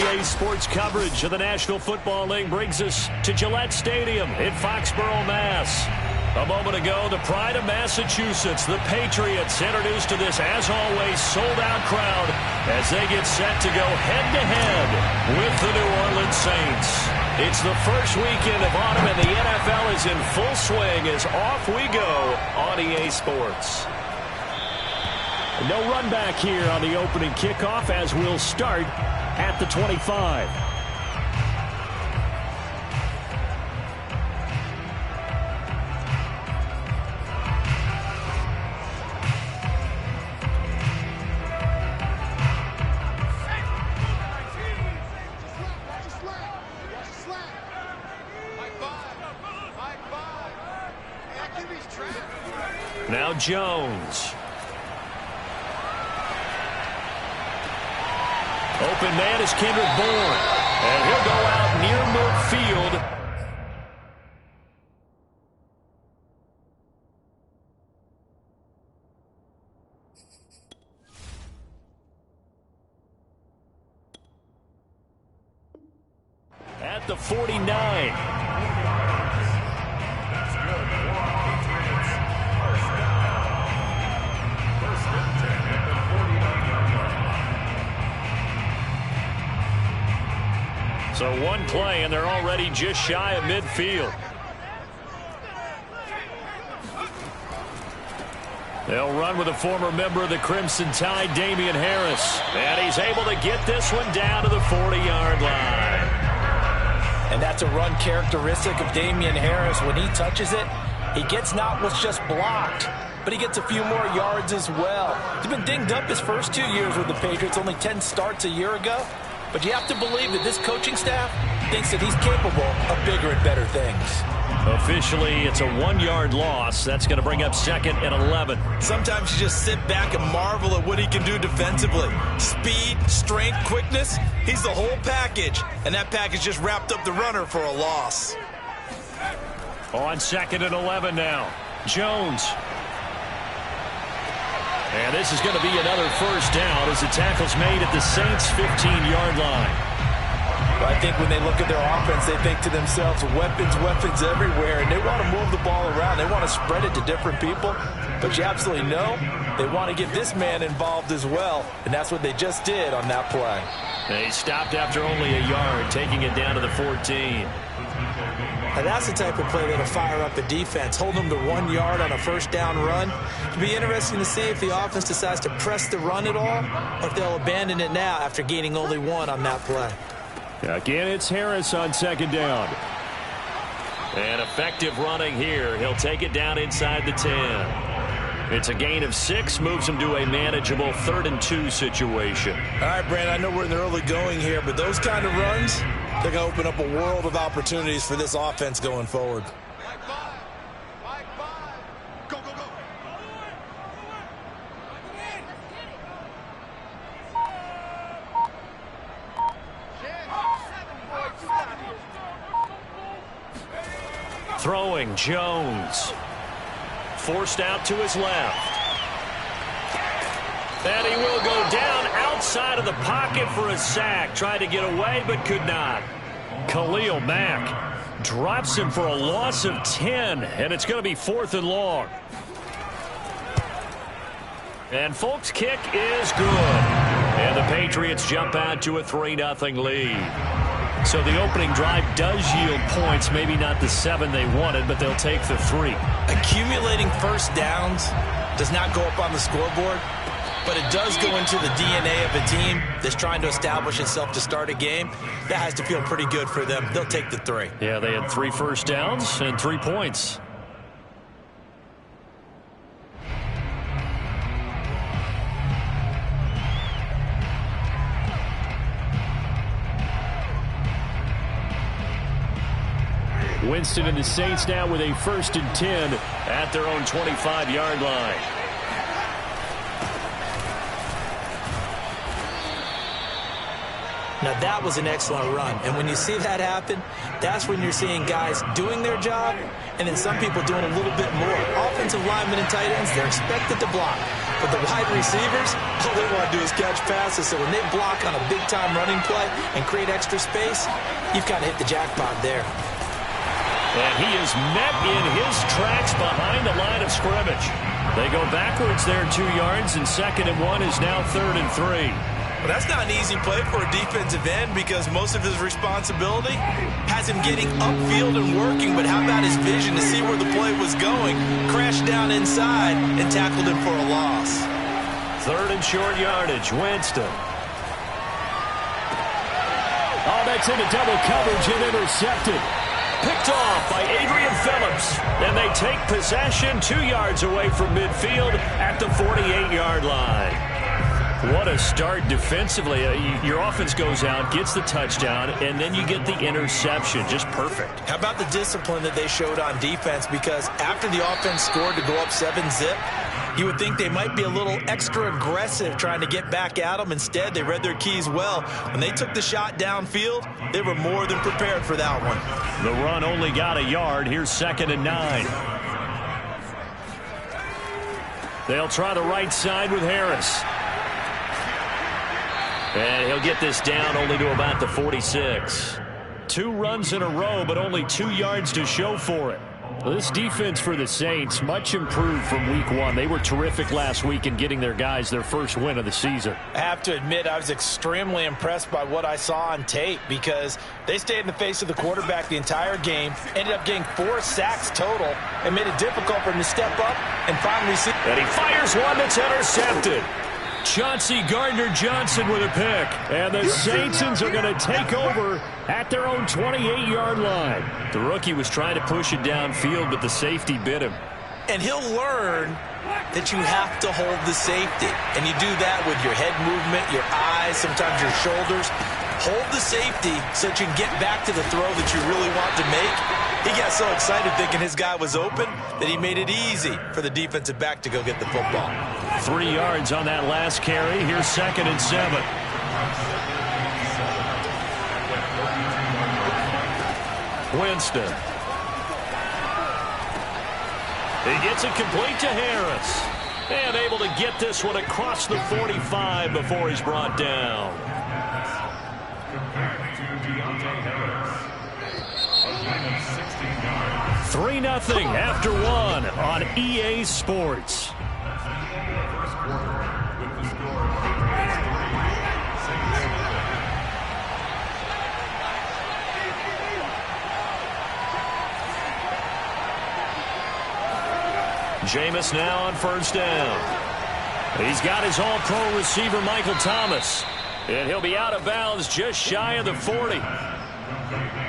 Today's sports coverage of the National Football League brings us to Gillette Stadium in Foxborough, Mass. A moment ago, the pride of Massachusetts, the Patriots, introduced to this, as always, sold-out crowd as they get set to go head-to-head with the New Orleans Saints. It's the first weekend of autumn, and the NFL is in full swing as off we go on EA Sports. No run back here on the opening kickoff as we'll start at the 25. Now Jones. Open man is Kendrick Bourne. And he'll go out near midfield. At the 49. So one play, and they're already just shy of midfield. They'll run with a former member of the Crimson Tide, Damien Harris. And he's able to get this one down to the 40-yard line. And that's a run characteristic of Damien Harris. When he touches it, he gets not what's just blocked, but he gets a few more yards as well. He's been dinged up his first 2 years with the Patriots, only 10 starts a year ago. But you have to believe that this coaching staff thinks that he's capable of bigger and better things. Officially, it's a 1-yard loss. That's going to bring up 2nd and 11. Sometimes you just sit back and marvel at what he can do defensively. Speed, strength, quickness, he's the whole package. And that package just wrapped up the runner for a loss. On 2nd and 11 now. Jones. And this is going to be another first down as the tackle's made at the Saints' 15-yard line. I think when they look at their offense, they think to themselves, weapons, weapons everywhere, and they want to move the ball around. They want to spread it to different people. But you absolutely know they want to get this man involved as well, and that's what they just did on that play. They stopped after only a yard, taking it down to the 14. And that's the type of play that'll fire up the defense, hold them to 1 yard on a first down run. It'll be interesting to see if the offense decides to press the run at all, or if they'll abandon it now after gaining only 1 on that play. Again, it's Harris on 2nd down. And effective running here. He'll take it down inside the 10. It's a gain of 6, moves him to a manageable 3rd and 2 situation. All right, Brandon, I know we're in the early going here, but those kind of runs, they're going to open up a world of opportunities for this offense going forward. Throwing Jones. Forced out to his left. And he will go down outside of the pocket for a sack. Tried to get away, but could not. Khalil Mack drops him for a loss of 10, and it's going to be 4th and long. And Folk's kick is good. And the Patriots jump out to a 3-0 lead. So the opening drive does yield points, maybe not the 7 they wanted, but they'll take the 3. Accumulating first downs does not go up on the scoreboard, but it does go into the DNA of a team that's trying to establish itself to start a game. That has to feel pretty good for them. They'll take the 3. Yeah, they had 3 first downs and 3 points. Winston and the Saints now with a 1st and 10 at their own 25-yard line. Now that was an excellent run, and when you see that happen, that's when you're seeing guys doing their job and then some people doing a little bit more. Offensive linemen and tight ends, they're expected to block. But the wide receivers, all they want to do is catch passes. So when they block on a big-time running play and create extra space, you've kind of hit the jackpot there. And he is met in his tracks behind the line of scrimmage. They go backwards there 2 yards, and 2nd and 1 is now 3rd and 3. Well, that's not an easy play for a defensive end because most of his responsibility has him getting upfield and working, but how about his vision to see where the play was going? Crashed down inside and tackled him for a loss. 3rd and short yardage, Winston. Oh, that's into double coverage and intercepted. Picked off by Adrian Phillips. And they take possession 2 yards away from midfield at the 48-yard line. What a start defensively. Your offense goes out, gets the touchdown, and then you get the interception. Just perfect. How about the discipline that they showed on defense? Because after the offense scored to go up 7-zip, you would think they might be a little extra aggressive trying to get back at them. Instead, they read their keys well. When they took the shot downfield, they were more than prepared for that one. The run only got a yard. Here's 2nd and 9. They'll try the right side with Harris. And he'll get this down only to about the 46. 2 runs in a row, but only 2 yards to show for it. Well, this defense for the Saints, much improved from week 1. They were terrific last week in getting their guys their first win of the season. I have to admit, I was extremely impressed by what I saw on tape because they stayed in the face of the quarterback the entire game, ended up getting 4 sacks total, and made it difficult for him to step up and finally see. And he fires one that's intercepted. Chauncey Gardner-Johnson with a pick. And the Saints are going to take over at their own 28-yard line. The rookie was trying to push it downfield, but the safety bit him. And he'll learn that you have to hold the safety. And you do that with your head movement, your eyes, sometimes your shoulders. Hold the safety so that you can get back to the throw that you really want to make. He got so excited thinking his guy was open that he made it easy for the defensive back to go get the football. 3 yards on that last carry. Here's 2nd and 7. Winston. He gets it complete to Harris. And able to get this one across the 45 before he's brought down. 3-0 after 1 on EA Sports. Jameis now on 1st down. He's got his all-pro receiver Michael Thomas. And he'll be out of bounds just shy of the 40.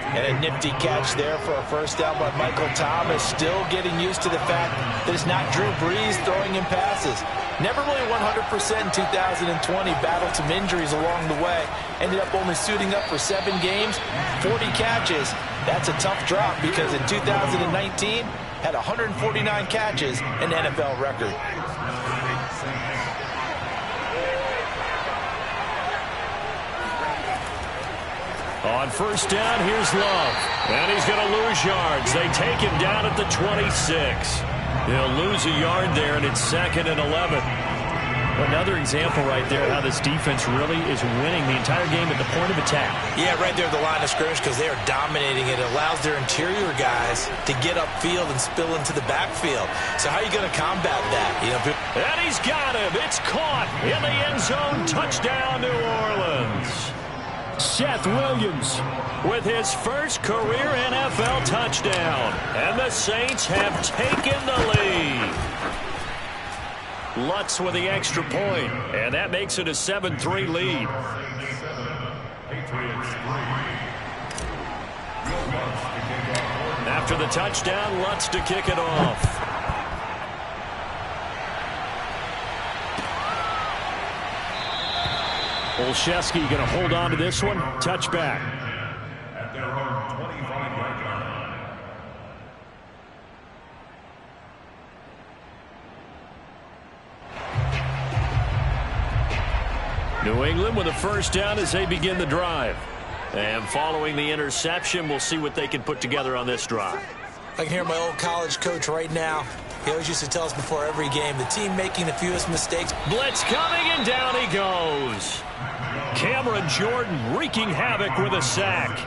And a nifty catch there for a 1st down by Michael Thomas. Still getting used to the fact that it's not Drew Brees throwing him passes. Never really 100% in 2020. Battled some injuries along the way. Ended up only suiting up for 7 games, 40 catches. That's a tough drop because in 2019, had 149 catches, an NFL record. On 1st down, here's Love. And he's going to lose yards. They take him down at the 26. He'll lose a yard there, and it's 2nd and 11. Another example right there how this defense really is winning the entire game at the point of attack. Yeah, right there at the line of scrimmage because they are dominating it. It allows their interior guys to get upfield and spill into the backfield. So how are you going to combat that? And he's got him. It's caught in the end zone. Touchdown, New Orleans. Seth Williams with his first career NFL touchdown. And the Saints have taken the lead. Lutz with the extra point, and that makes it a 7-3 lead. After the touchdown, Lutz to kick it off. Olszewski going to hold on to this one. Touchback. At their own 25-yard line. New England with a 1st down as they begin the drive. And following the interception, we'll see what they can put together on this drive. I can hear my old college coach right now. He always used to tell us before every game, the team making the fewest mistakes. Blitz coming, and down he goes. Cameron Jordan wreaking havoc with a sack.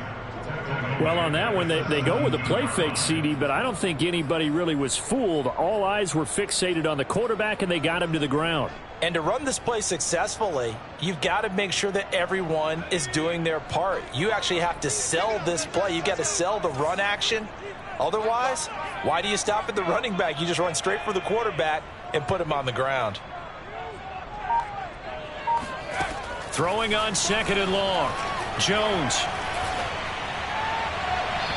Well, on that one, they go with a play fake, CD, but I don't think anybody really was fooled. All eyes were fixated on the quarterback, and they got him to the ground. And to run this play successfully, you've got to make sure that everyone is doing their part. You actually have to sell this play. You've got to sell the run action. Otherwise, why do you stop at the running back? You just run straight for the quarterback and put him on the ground. Throwing on 2nd and long. Jones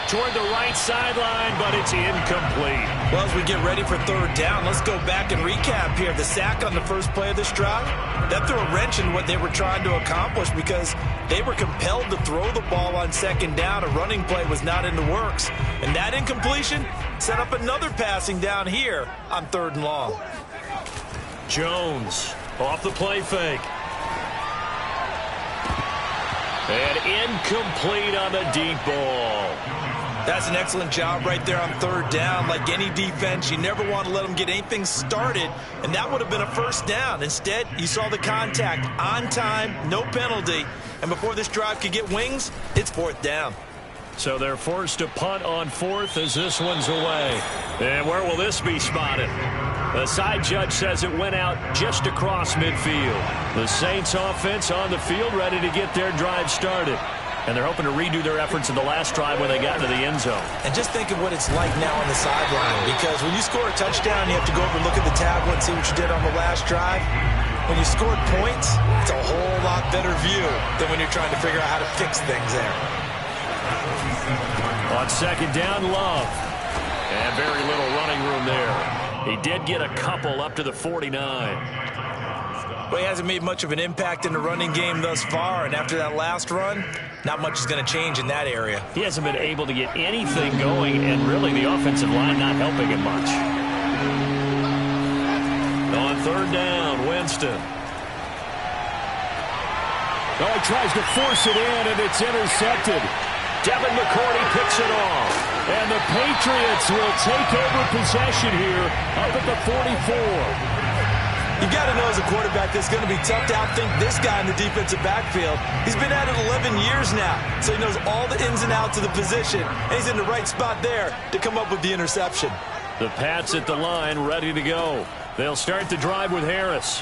toward the right sideline, but it's incomplete. Well, as we get ready for 3rd down, let's go back and recap here. The sack on the first play of this drive, that threw a wrench in what they were trying to accomplish because they were compelled to throw the ball on 2nd down. A running play was not in the works. And that incompletion set up another passing down here on 3rd and long. Jones off the play fake. And incomplete on the deep ball. That's an excellent job right there on 3rd down. Like any defense, you never want to let them get anything started, and that would have been a 1st down. Instead, you saw the contact on time, no penalty, and before this drive could get wings, it's 4th down. So they're forced to punt on 4th as this one's away. And where will this be spotted? The side judge says it went out just across midfield. The Saints offense on the field ready to get their drive started. And they're hoping to redo their efforts in the last drive when they got into the end zone. And just think of what it's like now on the sideline, because when you score a touchdown, you have to go over and look at the tablet and see what you did on the last drive. When you scored points, it's a whole lot better view than when you're trying to figure out how to fix things there. On 2nd down, Love. And very little running room there. He did get a couple up to the 49. Well, he hasn't made much of an impact in the running game thus far, and after that last run, not much is going to change in that area. He hasn't been able to get anything going, and really the offensive line not helping him much. On 3rd down, Winston. Oh, he tries to force it in, and it's intercepted. Devin McCourty picks it off. And the Patriots will take over possession here up at the 44. You got to know as a quarterback it's going to be tough to outthink this guy in the defensive backfield. He's been at it 11 years now, so he knows all the ins and outs of the position, and he's in the right spot there to come up with the interception. The Pats at the line ready to go. They'll start the drive with Harris.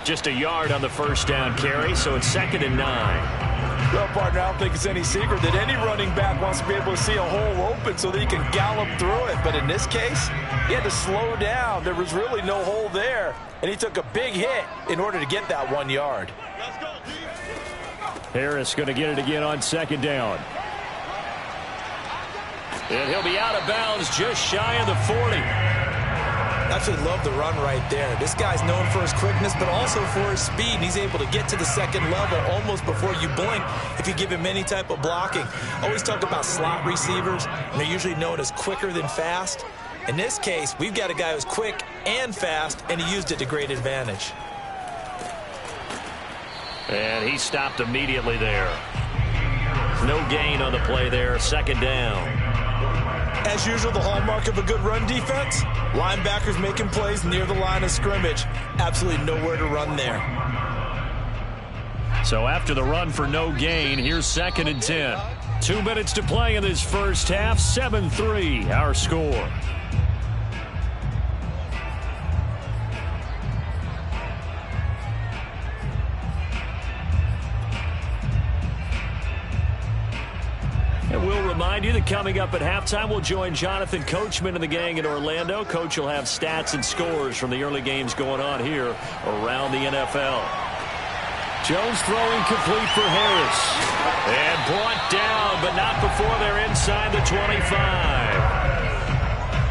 Just a yard on the 1st down carry, so it's 2nd and 9. Well, partner, I don't think it's any secret that any running back wants to be able to see a hole open so that he can gallop through it. But in this case, he had to slow down. There was really no hole there, and he took a big hit in order to get that 1 yard. Harris going to get it again on 2nd down. And he'll be out of bounds just shy of the 40. Absolutely love the run right there. This guy's known for his quickness, but also for his speed. He's able to get to the 2nd level almost before you blink if you give him any type of blocking. Always talk about slot receivers, and they're usually known as quicker than fast. In this case, we've got a guy who's quick and fast, and he used it to great advantage. And he stopped immediately there. No gain on the play there, 2nd down. As usual, the hallmark of a good run defense, linebackers making plays near the line of scrimmage. Absolutely nowhere to run there. So after the run for no gain, here's 2nd and 10. 2 minutes to play in this first half, 7-3 our score. And we'll remind you that coming up at halftime, we'll join Jonathan Coachman and the gang in Orlando. Coach will have stats and scores from the early games going on here around the NFL. Jones throwing complete for Harris. And brought down, but not before they're inside the 25.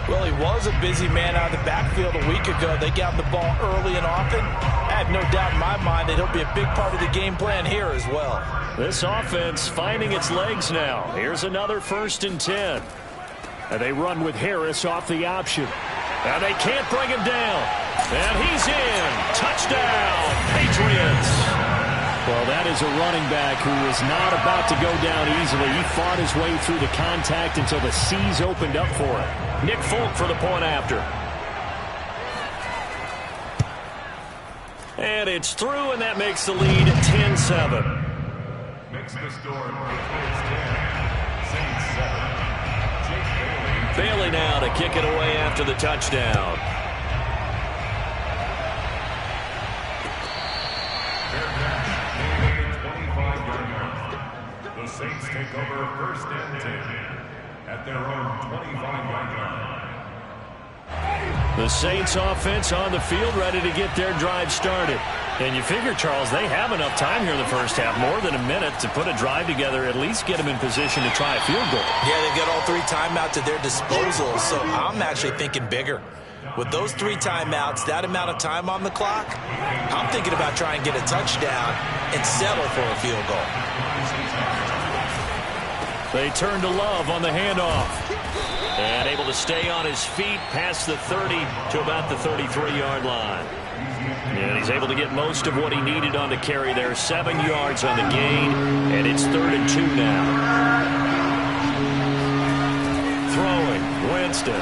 Well, he was a busy man out of the backfield a week ago. They got the ball early and often. I have no doubt in my mind that he'll be a big part of the game plan here as well. This offense finding its legs now. Here's another 1st and 10. And they run with Harris off the option. And they can't bring him down. And he's in. Touchdown, Patriots. Well, that is a running back who is not about to go down easily. He fought his way through the contact until the seas opened up for him. Nick Folk for the point after. And it's through, and that makes the lead 10-7. Makes the score Patriots 10, Saints 7. Bailey now to kick it away after the touchdown. The Saints take over first and 10 at their own 25-yard line. The Saints offense on the field ready to get their drive started. And you figure, Charles, they have enough time here in the first half, more than a minute, to put a drive together, at least get them in position to try a field goal. Yeah, they've got all 3 timeouts at their disposal, so I'm actually thinking bigger. With those 3 timeouts, that amount of time on the clock, I'm thinking about trying to get a touchdown and settle for a field goal. They turn to Love on the handoff. And able to stay on his feet past the 30 to about the 33-yard line. And he's able to get most of what he needed on the carry there. 7 yards on the gain, and it's 3rd and 2 now. Throwing, Winston.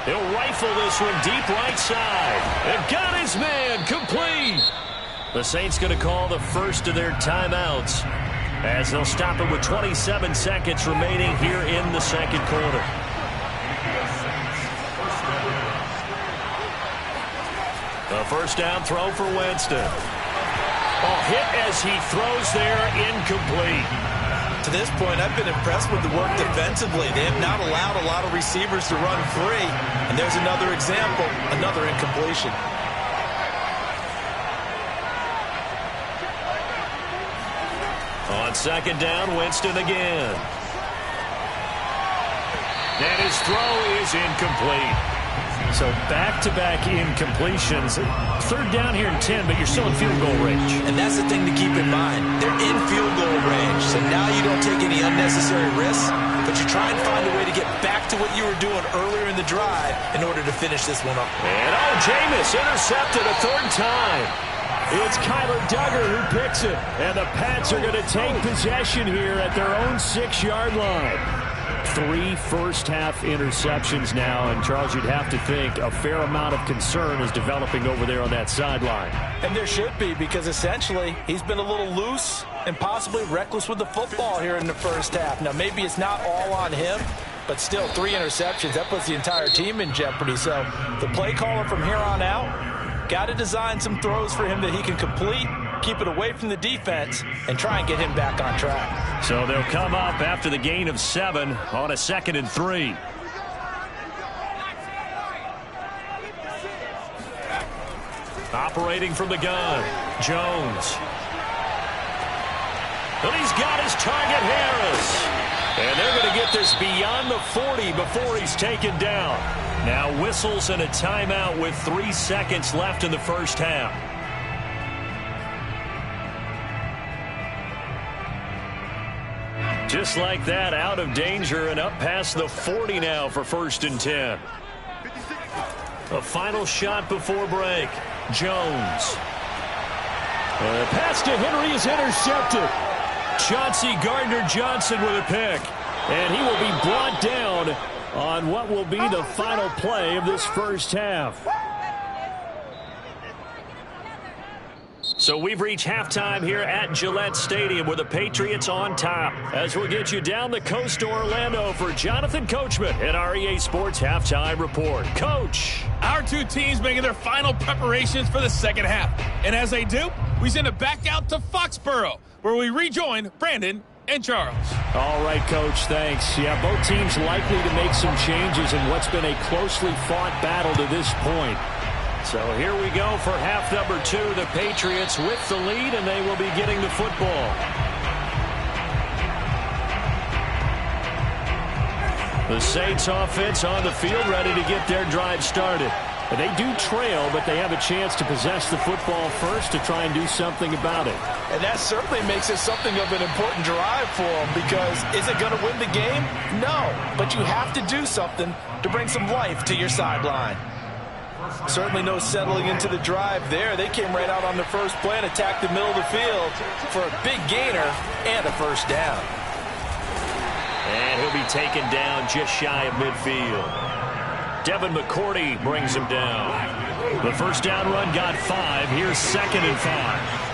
He'll rifle this one deep right side. And got his man, complete. The Saints going to call the first of their timeouts, as they'll stop it with 27 seconds remaining here in the second quarter. A first down throw for Winston. Oh, hit as he throws there, incomplete. To this point, I've been impressed with the work defensively. They have not allowed a lot of receivers to run free. And there's another example, another incompletion. On second down, Winston again. And his throw is incomplete. So back-to-back incompletions. 3rd down here in 10, but you're still in field goal range. And that's the thing to keep in mind. They're in field goal range, so now you don't take any unnecessary risks, but you try and find a way to get back to what you were doing earlier in the drive in order to finish this one up. And Jameis intercepted a 3rd time. It's Kyler Duggar who picks it. And the Pats are going to take possession here at their own 6-yard line. 3 first-half interceptions now. And, Charles, you'd have to think a fair amount of concern is developing over there on that sideline. And there should be, because essentially he's been a little loose and possibly reckless with the football here in the first half. Now, maybe it's not all on him, but still 3 interceptions. That puts the entire team in jeopardy. So the play caller from here on out got to design some throws for him that he can complete, keep it away from the defense, and try and get him back on track. So they'll come up after the gain of 7 on a 2nd and 3. Operating from the gun, Jones. And he's got his target, Harris. And they're going to get this beyond the 40 before he's taken down. Now whistles and a timeout with 3 seconds left in the first half. Just like that, out of danger and up past the 40 now for 1st and 10. A final shot before break. Jones. Pass to Henry is intercepted. Chauncey Gardner-Johnson with a pick. And he will be brought down on what will be the final play of this first half. So we've reached halftime here at Gillette Stadium with the Patriots on top. As we'll get you down the coast to Orlando for Jonathan Coachman at our EA Sports Halftime Report. Coach. Our 2 teams making their final preparations for the second half. And as they do, we send it back out to Foxborough, where we rejoin Brandon and Charles. All right, Coach, thanks. Yeah, both teams likely to make some changes in what's been a closely fought battle to this point. So here we go for half number 2. The Patriots with the lead, and they will be getting the football. The Saints offense on the field ready to get their drive started. They do trail, but they have a chance to possess the football first to try and do something about it. And that certainly makes it something of an important drive for them, because is it going to win the game? No, but you have to do something to bring some life to your sideline. Certainly no settling into the drive there. They came right out on the first play and attacked the middle of the field for a big gainer and a first down. And he'll be taken down just shy of midfield. Devin McCourty brings him down. The first down run got 5. Here's 2nd and 5.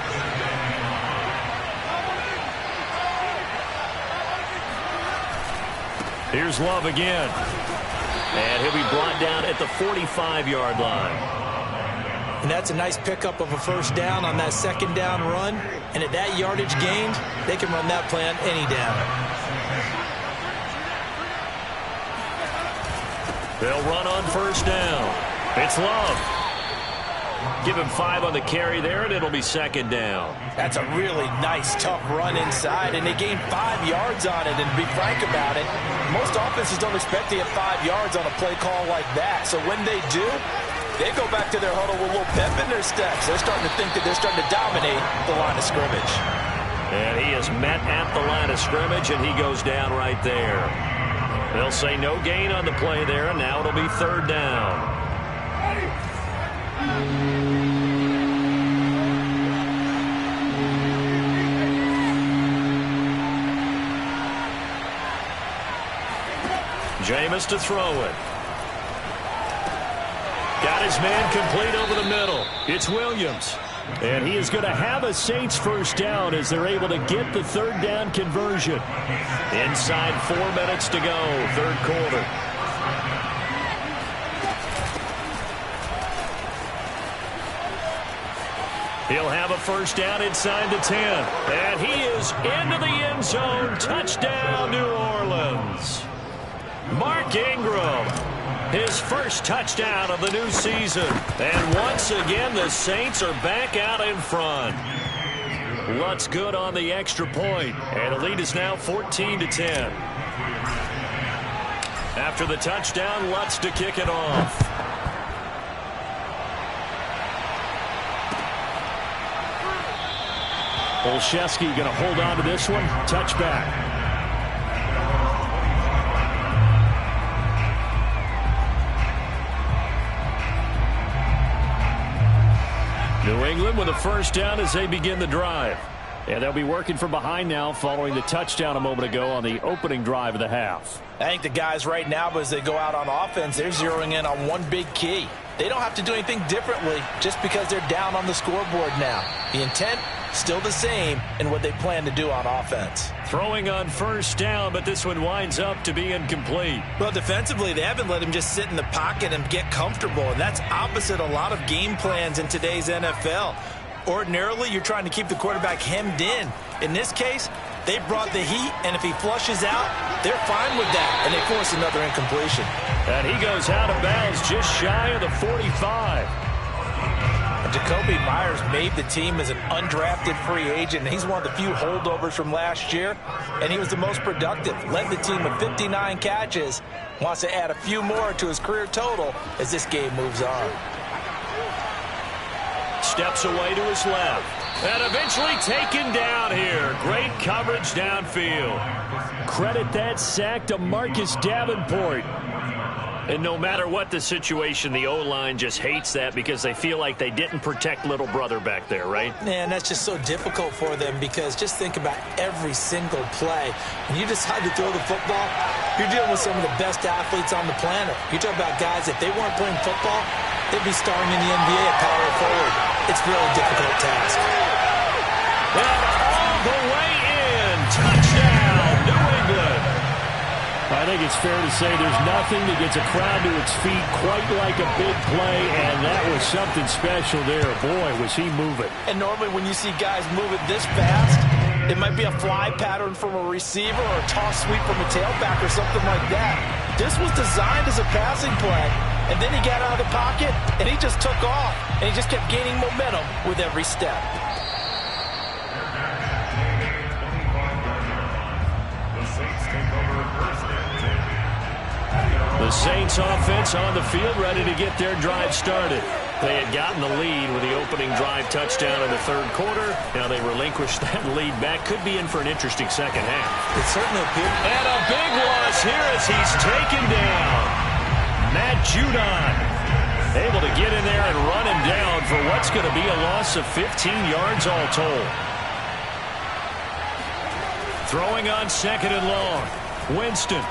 Here's Love again. And he'll be brought down at the 45-yard line. And that's a nice pickup of a first down on that second down run. And at that yardage gained, they can run that play on any down. They'll run on first down. It's Love. Give him 5 on the carry there, and it'll be 2nd down. That's a really nice, tough run inside, and they gained 5 yards on it. And to be frank about it, most offenses don't expect to get 5 yards on a play call like that. So when they do, they go back to their huddle with a little pep in their steps. They're starting to think that they're starting to dominate the line of scrimmage. And he is met at the line of scrimmage, and he goes down right there. They'll say no gain on the play there, and now it'll be 3rd down. Jameis to throw it. Got his man complete over the middle. It's Williams. And he is going to have a Saints first down as they're able to get the 3rd down conversion. Inside 4 minutes to go, 3rd quarter. He'll have a first down inside the 10. And he is into the end zone. Touchdown, New Orleans. Mark Ingram, his first touchdown of the new season. And once again, the Saints are back out in front. Lutt's good on the extra point, and the lead is now 14-10. After the touchdown, Lutz to kick it off. Olszewski going to hold on to this one. Touchback. New England with a first down as they begin the drive. And they'll be working from behind now following the touchdown a moment ago on the opening drive of the half. I think the guys right now, as they go out on offense, they're zeroing in on one big key. They don't have to do anything differently just because they're down on the scoreboard now. The intent, still the same in what they plan to do on offense. Throwing on first down, but this one winds up to be incomplete. Well, defensively, they haven't let him just sit in the pocket and get comfortable, and that's opposite a lot of game plans in today's NFL. Ordinarily, you're trying to keep the quarterback hemmed in. In this case, they brought the heat, and if he flushes out, they're fine with that, and they force another incompletion. And he goes out of bounds just shy of the 45. Jacoby Myers made the team as an undrafted free agent. He's one of the few holdovers from last year, and he was the most productive. Led the team with 59 catches. Wants to add a few more to his career total as this game moves on. Steps away to his left. And eventually taken down here. Great coverage downfield. Credit that sack to Marcus Davenport. And no matter what the situation, the O-line just hates that because they feel like they didn't protect little brother back there, right? Man, that's just so difficult for them because just think about every single play. When you decide to throw the football, you're dealing with some of the best athletes on the planet. You talk about guys, if they weren't playing football, they'd be starring in the NBA at power forward. It's a really difficult task. And all the way in. Touchdown, New England. I think it's fair to say there's nothing that gets a crowd to its feet quite like a big play, and that was something special there. Boy, was he moving. And normally when you see guys moving this fast, it might be a fly pattern from a receiver or a toss sweep from a tailback or something like that. This was designed as a passing play, and then he got out of the pocket, and he just took off, and he just kept gaining momentum with every step. The Saints offense on the field ready to get their drive started. They had gotten the lead with the opening drive touchdown in the 3rd quarter. Now they relinquished that lead back. Could be in for an interesting second half. It certainly appeared. And a big loss here as he's taken down. Matt Judon. Able to get in there and run him down for what's going to be a loss of 15 yards all told. Throwing on 2nd and long. Winston.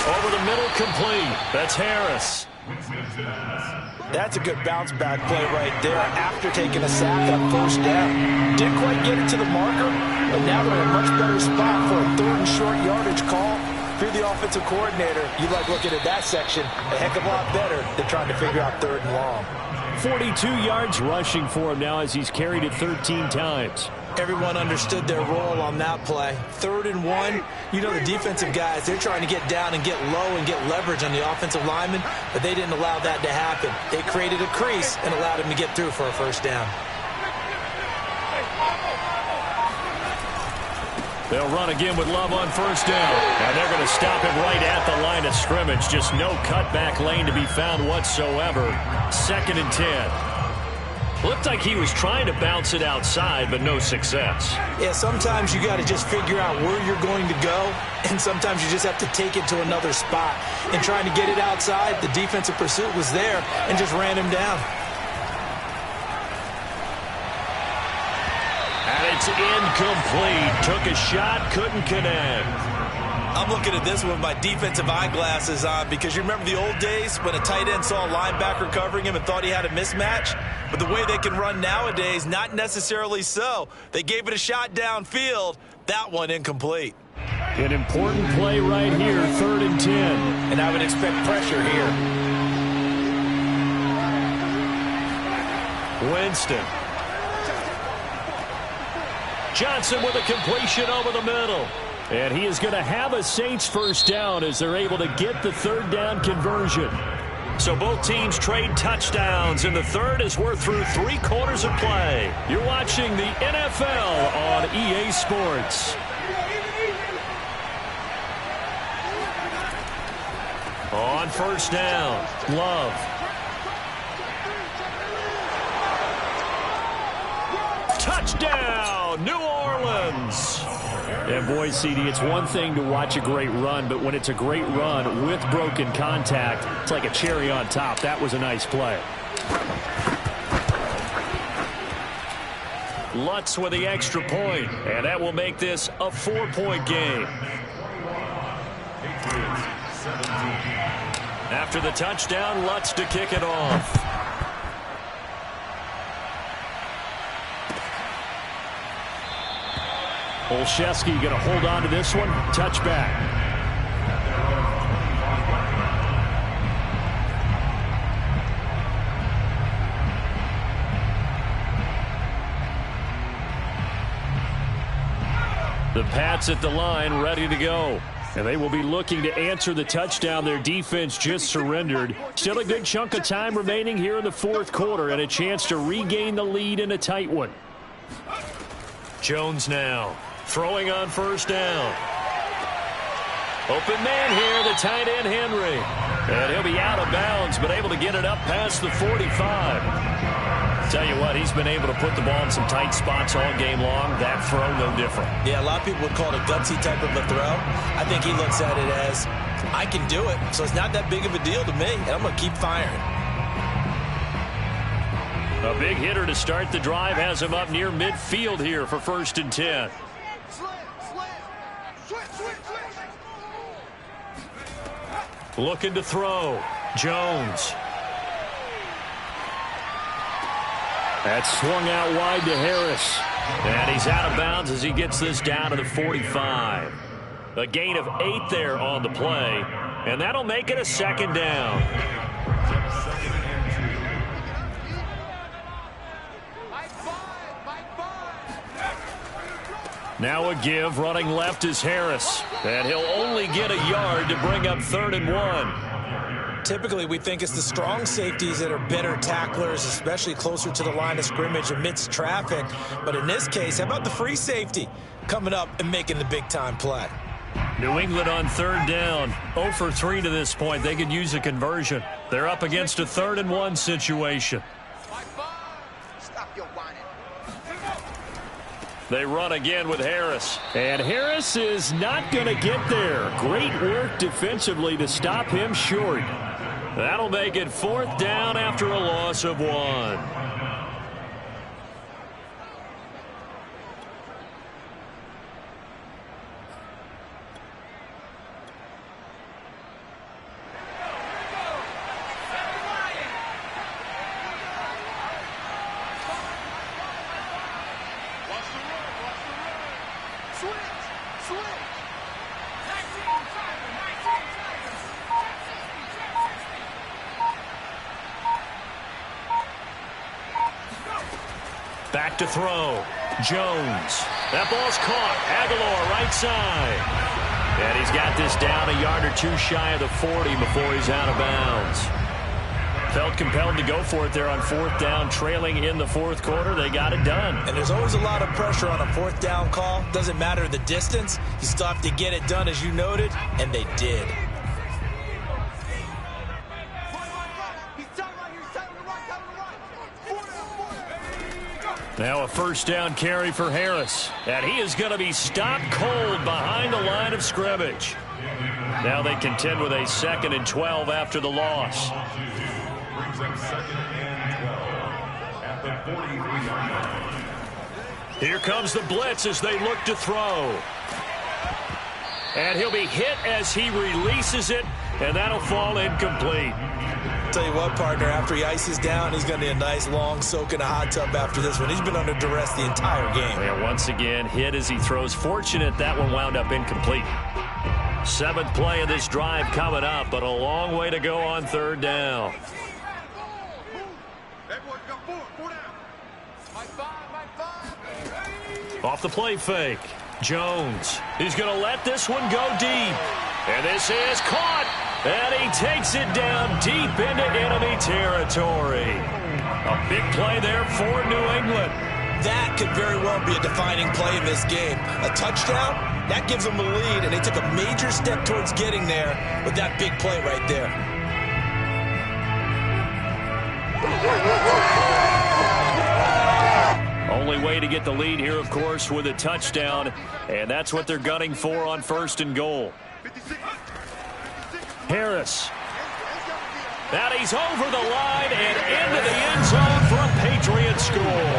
Over the middle, complete. That's Harris. That's a good bounce-back play right there after taking a sack on 1st down. Didn't quite get it to the marker, but now they're in a much better spot for a 3rd and short yardage call. If you're the offensive coordinator, you like looking at that section a heck of a lot better than trying to figure out 3rd and long. 42 yards rushing for him now as he's carried it 13 times. Everyone understood their role on that play. 3rd and 1, you know the defensive guys, they're trying to get down and get low and get leverage on the offensive lineman, but they didn't allow that to happen. They created a crease and allowed him to get through for a 1st down. They'll run again with Love on 1st down. And they're going to stop him right at the line of scrimmage. Just no cutback lane to be found whatsoever. 2nd and 10. Looked like he was trying to bounce it outside, but no success. Yeah, sometimes you got to just figure out where you're going to go, and sometimes you just have to take it to another spot. And trying to get it outside, the defensive pursuit was there and just ran him down. And it's incomplete. Took a shot, couldn't connect. I'm looking at this with my defensive eyeglasses on because you remember the old days when a tight end saw a linebacker covering him and thought he had a mismatch? But the way they can run nowadays, not necessarily so. They gave it a shot downfield. That one incomplete. An important play right here, 3rd and 10. And I would expect pressure here. Winston. Johnson with a completion over the middle. And he is going to have a Saints 1st down as they're able to get the 3rd down conversion. So both teams trade touchdowns, and the 3rd as we're through 3 quarters of play. You're watching the NFL on EA Sports. On 1st down, Love. Touchdown, New Orleans. And boy, CD, it's one thing to watch a great run, but when it's a great run with broken contact, it's like a cherry on top. That was a nice play. Lutz with the extra point, and that will make this a 4-point game. After the touchdown, Lutz to kick it off. Olszewski going to hold on to this one. Touchback. The Pats at the line ready to go. And they will be looking to answer the touchdown their defense just surrendered. Still a good chunk of time remaining here in the 4th quarter and a chance to regain the lead in a tight one. Jones now. Throwing on 1st down. Open man here, the tight end Henry. And he'll be out of bounds, but able to get it up past the 45. Tell you what, he's been able to put the ball in some tight spots all game long. That throw, no different. Yeah, a lot of people would call it a gutsy type of a throw. I think he looks at it as, I can do it, so it's not that big of a deal to me, and I'm going to keep firing. A big hitter to start the drive has him up near midfield here for 1st and 10. Looking to throw. Jones. That's swung out wide to Harris. And he's out of bounds as he gets this down to the 45. A gain of 8 there on the play. And that'll make it a 2nd down. Now a give, running left is Harris. And he'll only get a yard to bring up 3rd and 1. Typically, we think it's the strong safeties that are better tacklers, especially closer to the line of scrimmage amidst traffic. But in this case, how about the free safety coming up and making the big-time play? New England on 3rd down. 0 for 3 to this point. They could use a conversion. They're up against a 3rd and 1 situation. They run again with Harris. And Harris is not going to get there. Great work defensively to stop him short. That'll make it 4th down after a loss of 1. Back to throw. Jones. That ball's caught. Aguilar right side. And he's got this down a yard or 2 shy of the 40 before he's out of bounds. Felt compelled to go for it there on 4th down, trailing in the 4th quarter. They got it done. And there's always a lot of pressure on a 4th down call. Doesn't matter the distance. You still have to get it done, as you noted, and they did. Now a 1st down carry for Harris. And he is going to be stopped cold behind the line of scrimmage. Now they contend with a 2nd and 12 after the loss. Brings up 2nd and 12 at the 43-yard line. Here comes the blitz as they look to throw. And he'll be hit as he releases it, and that'll fall incomplete. Tell you what, partner, after he ices down, he's going to need a nice long soak in a hot tub after this one. He's been under duress the entire game. And once again, hit as he throws. Fortunate that one wound up incomplete. 7th play of this drive coming up, but a long way to go on 3rd down. Off the play fake. Jones. He's going to let this one go deep. And this is caught. And he takes it down deep into enemy territory. A big play there for New England. That could very well be a defining play in this game. A touchdown, that gives them the lead, and they took a major step towards getting there with that big play right there. Only way to get the lead here, of course, with a touchdown, and that's what they're gunning for on 1st and goal. Harris. Now he's over the line and into the end zone for a Patriot score.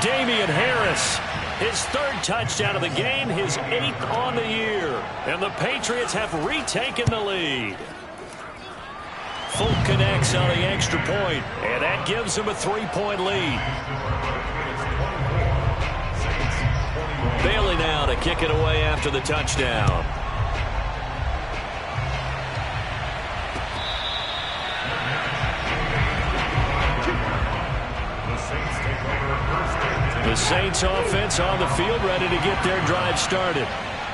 Damian Harris, his 3rd touchdown of the game, his 8th on the year. And the Patriots have retaken the lead. Folk connects on the extra point, and that gives them a 3-point lead. Bailey now to kick it away after the touchdown. The Saints offense on the field, ready to get their drive started.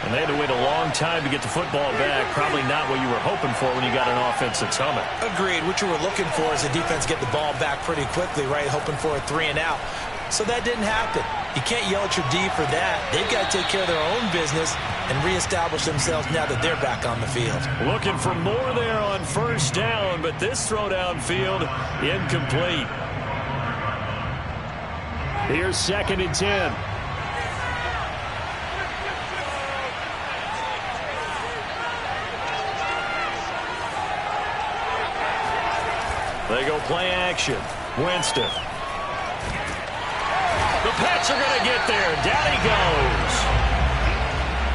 And they had to wait a long time to get the football back. Probably not what you were hoping for when you got an offense that's humming. Agreed. What you were looking for is the defense get the ball back pretty quickly, right? Hoping for a 3 and out. So that didn't happen. You can't yell at your D for that. They've got to take care of their own business and reestablish themselves now that they're back on the field. Looking for more there on 1st down, but this throw downfield incomplete. Here's 2nd and 10. They go play action. Winston. The Pats are going to get there. Down he goes.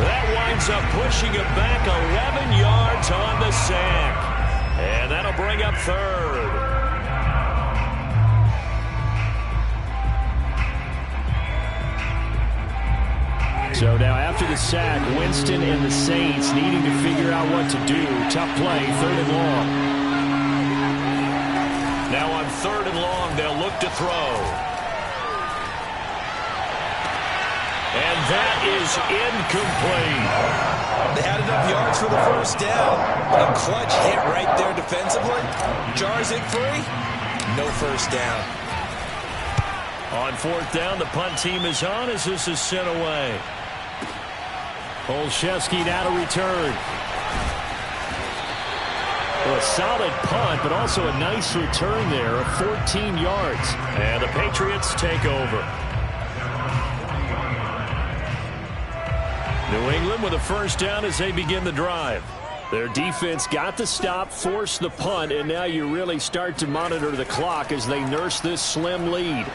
That winds up pushing it back 11 yards on the sack. And that'll bring up 3rd. So now after the sack, Winston and the Saints needing to figure out what to do. Tough play, 3rd and long. Now on 3rd and long, they'll look to throw. And that is incomplete. They had enough yards for the 1st down. A clutch hit right there defensively. Jars it free. No 1st down. On 4th down, the punt team is on as this is sent away. Olszewski now to return. Well, a solid punt, but also a nice return there of 14 yards. And the Patriots take over. New England with a 1st down as they begin the drive. Their defense got the stop, forced the punt, and now you really start to monitor the clock as they nurse this slim lead.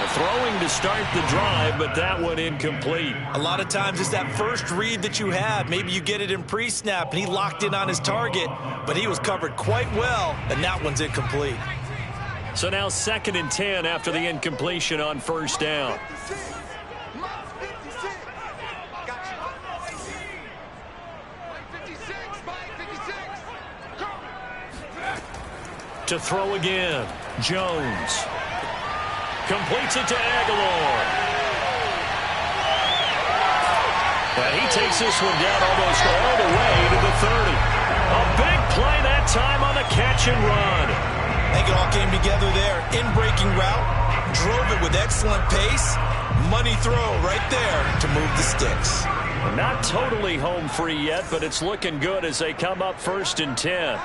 Throwing to start the drive, but that one incomplete. A lot of times it's that first read that you have. Maybe you get it in pre-snap, and he locked in on his target, but he was covered quite well, and that one's incomplete. So now 2nd and 10 after the incompletion on first down. To throw again, Jones. Completes it to Aguilar. And he takes this one down almost all the way to the 30. A big play that time on the catch and run. I think it all came together there. In-breaking route, drove it with excellent pace. Money throw right there to move the sticks. Not totally home free yet, but it's looking good as they come up 1st and 10.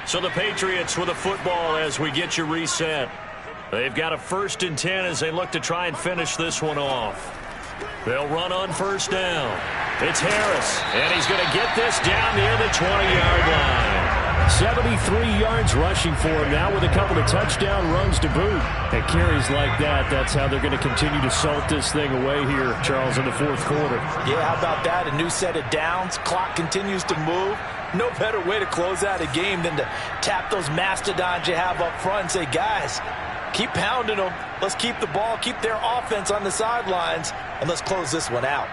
So the Patriots with a football as we get you reset. They've got a 1st and 10 as they look to try and finish this one off. They'll run on first down. It's Harris, and he's going to get this down near the 20-yard line. 73 yards rushing for him now with a couple of touchdown runs to boot. And carries like that, that's how they're going to continue to salt this thing away here, Charles, in the 4th quarter. Yeah, how about that? A new set of downs. Clock continues to move. No better way to close out a game than to tap those mastodons you have up front and say, guys, keep pounding them. Let's keep the ball, keep their offense on the sidelines, and let's close this one out.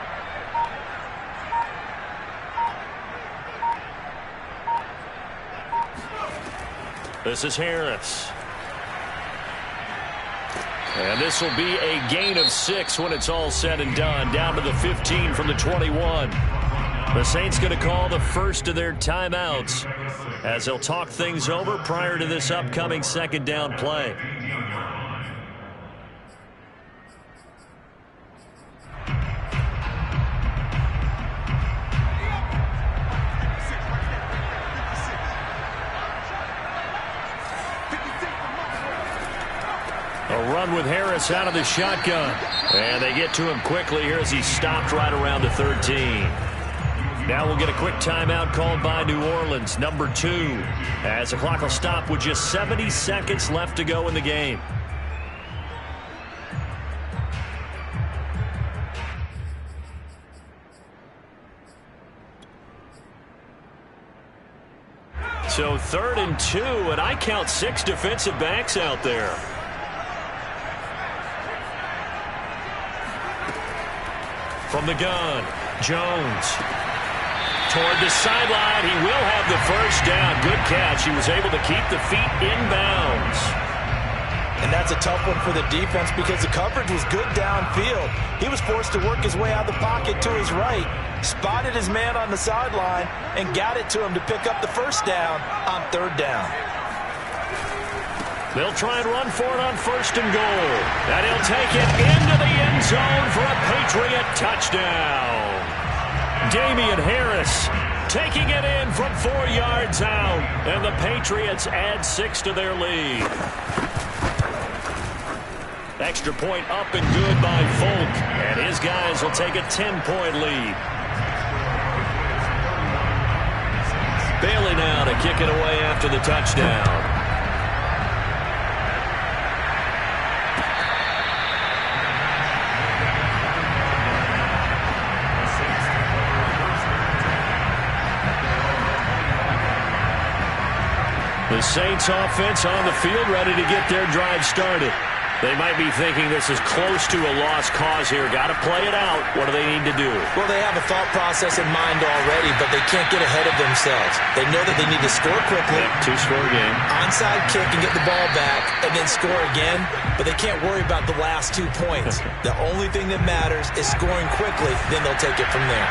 This is Harris. And this will be a gain of 6 when it's all said and done. Down to the 15 from the 21. The Saints going to call the first of their timeouts as they'll talk things over prior to this upcoming 2nd down play. A run with Harris out of the shotgun. And they get to him quickly here as he stopped right around the 13. Now we'll get a quick timeout called by New Orleans, number 2, as the clock will stop with just 70 seconds left to go in the game. So 3rd and 2, and I count 6 defensive backs out there. From the gun, Jones. Toward the sideline, he will have the first down. Good catch. He was able to keep the feet inbounds. And that's a tough one for the defense because the coverage was good downfield. He was forced to work his way out of the pocket to his right, spotted his man on the sideline, and got it to him to pick up the first down on 3rd down. They'll try and run for it on 1st and goal. And he'll take it into the end zone for a Patriot touchdown. Damian Harris taking it in from 4 yards out. And the Patriots add 6 to their lead. Extra point up and good by Folk. And his guys will take a 10-point lead. Bailey now to kick it away after the touchdown. The Saints offense on the field ready to get their drive started. They might be thinking this is close to a lost cause here. Got to play it out. What do they need to do? Well, they have a thought process in mind already, but they can't get ahead of themselves. They know that they need to score quickly. Yep, 2-score game. Onside kick and get the ball back and then score again, but they can't worry about the last 2 points. The only thing that matters is scoring quickly, then they'll take it from there.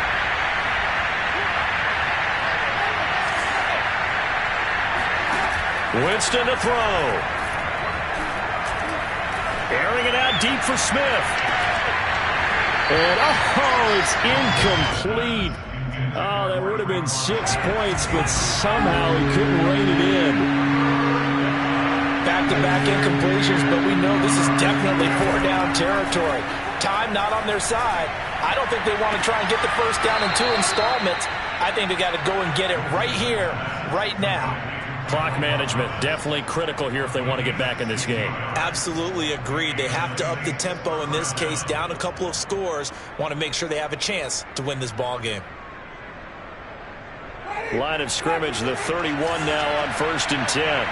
Winston to throw. Airing it out deep for Smith. And, oh, it's incomplete. Oh, that would have been 6 points, but somehow he couldn't rein it in. Back-to-back incompletions, but we know this is definitely four-down territory. Time not on their side. I don't think they want to try and get the first down in 2 installments. I think they got to go and get it right here, right now. Clock management definitely critical here if they want to get back in this game. Absolutely agreed. They have to up the tempo in this case, down a couple of scores. Want to make sure they have a chance to win this ball game. Line of scrimmage, the 31 now on 1st and 10.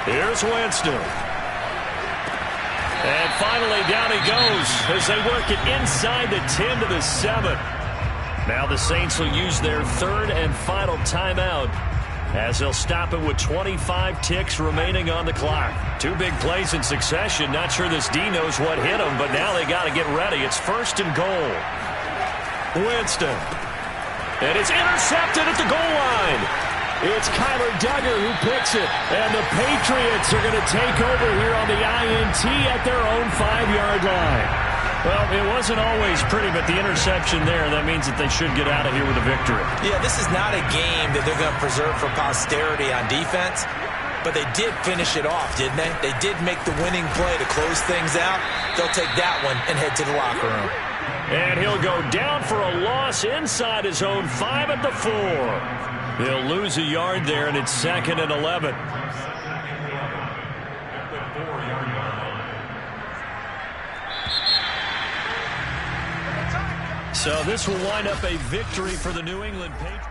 Here's Winston. And finally, down he goes as they work it inside the 10 to the 7. Now the Saints will use their 3rd and final timeout as they'll stop it with 25 ticks remaining on the clock. 2 big plays in succession. Not sure this D knows what hit him, but now they got to get ready. It's 1st and goal. Winston. And it's intercepted at the goal line. It's Kyler Duggar who picks it. And the Patriots are going to take over here on the INT at their own 5-yard line. Well, it wasn't always pretty, but the interception there, that means that they should get out of here with a victory. Yeah, this is not a game that they're going to preserve for posterity on defense, but they did finish it off, didn't they? They did make the winning play to close things out. They'll take that one and head to the locker room. And he'll go down for a loss inside his own 5 at the 4. They'll lose a yard there, and it's 2nd and 11. So this will wind up a victory for the New England Patriots.